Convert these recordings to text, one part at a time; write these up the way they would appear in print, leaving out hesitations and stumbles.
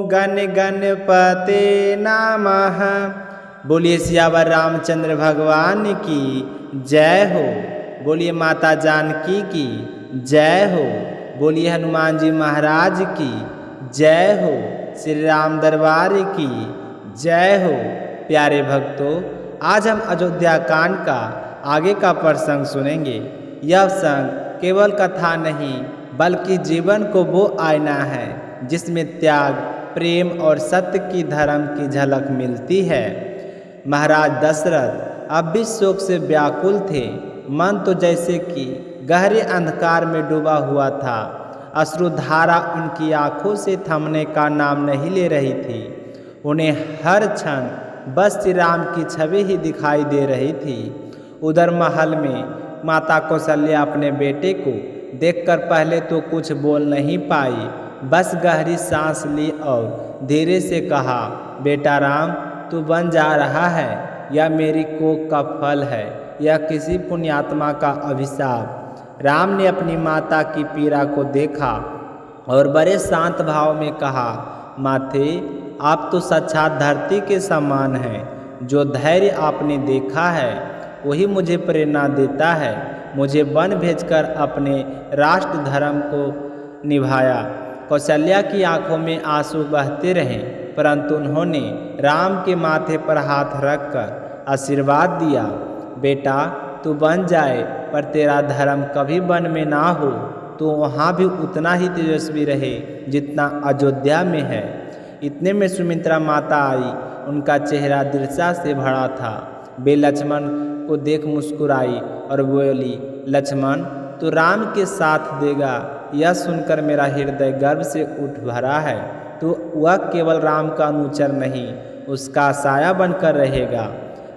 गण गणपते नमः। बोलिए सियावर रामचंद्र भगवान की जय हो। बोलिए माता जानकी की जय हो। बोलिए हनुमान जी महाराज की जय हो। श्री राम दरबार की जय हो। प्यारे भक्तों, आज हम अयोध्या कांड का आगे का प्रसंग सुनेंगे। यह संग केवल कथा नहीं बल्कि जीवन को वो आईना है जिसमें त्याग, प्रेम और सत्य की धर्म की झलक मिलती है। महाराज दशरथ अब भी शोक से व्याकुल थे। मन तो जैसे कि गहरे अंधकार में डूबा हुआ था। अश्रुधारा उनकी आंखों से थमने का नाम नहीं ले रही थी। उन्हें हर क्षण बस श्री राम की छवि ही दिखाई दे रही थी। उधर महल में माता कौशल्या अपने बेटे को देखकर पहले तो कुछ बोल नहीं पाई, बस गहरी सांस ली और धीरे से कहा, बेटा राम, तू बन जा रहा है। यह मेरी कोख का फल है, यह किसी पुण्यात्मा का अभिशाप। राम ने अपनी माता की पीड़ा को देखा और बड़े शांत भाव में कहा, माते, आप तो साक्षात धरती के समान हैं। जो धैर्य आपने देखा है वही मुझे प्रेरणा देता है। मुझे वन भेजकर अपने राष्ट्र धर्म को निभाया। कौशल्या की आंखों में आंसू बहते रहे, परंतु उन्होंने राम के माथे पर हाथ रखकर आशीर्वाद दिया, बेटा तू बन जाए पर तेरा धर्म कभी वन में ना हो। तो वहाँ भी उतना ही तेजस्वी रहे जितना अयोध्या में है। इतने में सुमित्रा माता आई। उनका चेहरा दृढ़ता से भरा था। वे लक्ष्मण को देख मुस्कुराई और बोली, लक्ष्मण तू राम के साथ देगा, यह सुनकर मेरा हृदय गर्व से उठ भरा है। तो वह केवल राम का अनुचर नहीं, उसका साया बनकर रहेगा।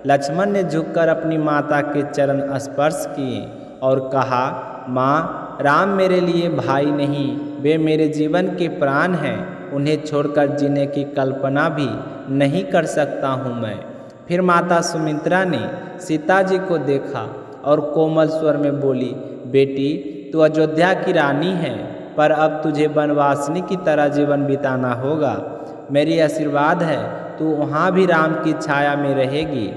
लक्ष्मण ने झुककर अपनी माता के चरण स्पर्श किए और कहा, माँ, राम मेरे लिए भाई नहीं, वे मेरे जीवन के प्राण हैं। उन्हें छोड़कर जीने की कल्पना भी नहीं कर सकता हूँ मैं। फिर माता सुमित्रा ने सीता जी को देखा और कोमल स्वर में बोली, बेटी तू अयोध्या की रानी है, पर अब तुझे वनवासिनी की तरह जीवन बिताना होगा। मेरी आशीर्वाद है, तू वहाँ भी राम की छाया में रहेगी।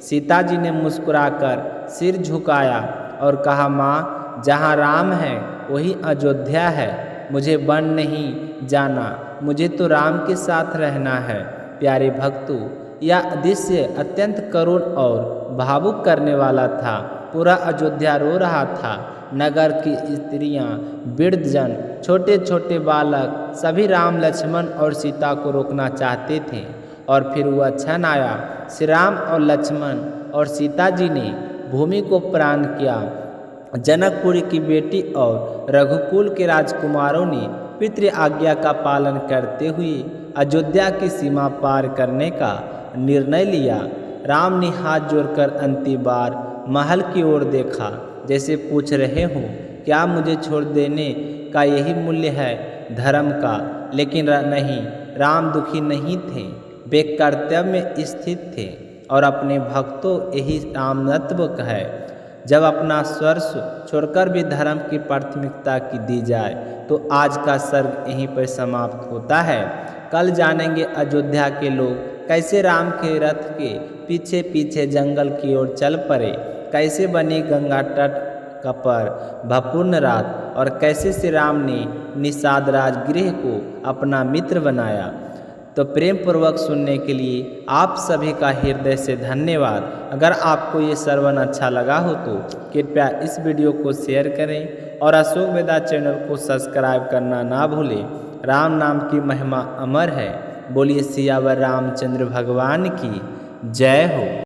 सीता जी ने मुस्कुराकर सिर झुकाया और कहा, माँ, जहाँ राम है वही अयोध्या है। मुझे वन नहीं जाना, मुझे तो राम के साथ रहना है। प्यारे भक्तों, यह दृश्य अत्यंत करुण और भावुक करने वाला था। पूरा अयोध्या रो रहा था। नगर की स्त्रियां, वृद्धजन, छोटे छोटे बालक सभी राम, लक्ष्मण और सीता को रोकना चाहते थे। और फिर वह क्षण आया, श्री राम और लक्ष्मण और सीता जी ने भूमि को प्रणाम किया। जनकपुरी की बेटी और रघुकुल के राजकुमारों ने पितृ आज्ञा का पालन करते हुए अयोध्या की सीमा पार करने का निर्णय लिया। राम ने हाथ जोड़कर अंतिम बार महल की ओर देखा, जैसे पूछ रहे हों, क्या मुझे छोड़ देने का यही मूल्य है धर्म का। लेकिन नहीं, राम दुखी नहीं थे। वे कर्तव्य में स्थित थे और अपने भक्तों यही रामतत्व है। जब अपना स्वर्ग छोड़कर भी धर्म की प्राथमिकता की दी जाए तो आज का सर्ग यहीं पर समाप्त होता है। कल जानेंगे अयोध्या के लोग कैसे राम के रथ के पीछे पीछे जंगल की ओर चल पड़े, कैसे बनी गंगा तट का पर भपूर्ण रात और कैसे श्री राम ने निषाद राजगृह को अपना मित्र बनाया। तो प्रेम पूर्वक सुनने के लिए आप सभी का हृदय से धन्यवाद। अगर आपको ये श्रवण अच्छा लगा हो तो कृपया इस वीडियो को शेयर करें और अशोक वेदा चैनल को सब्सक्राइब करना ना भूलें। राम नाम की महिमा अमर है। बोलिए सियावर रामचंद्र भगवान की जय हो।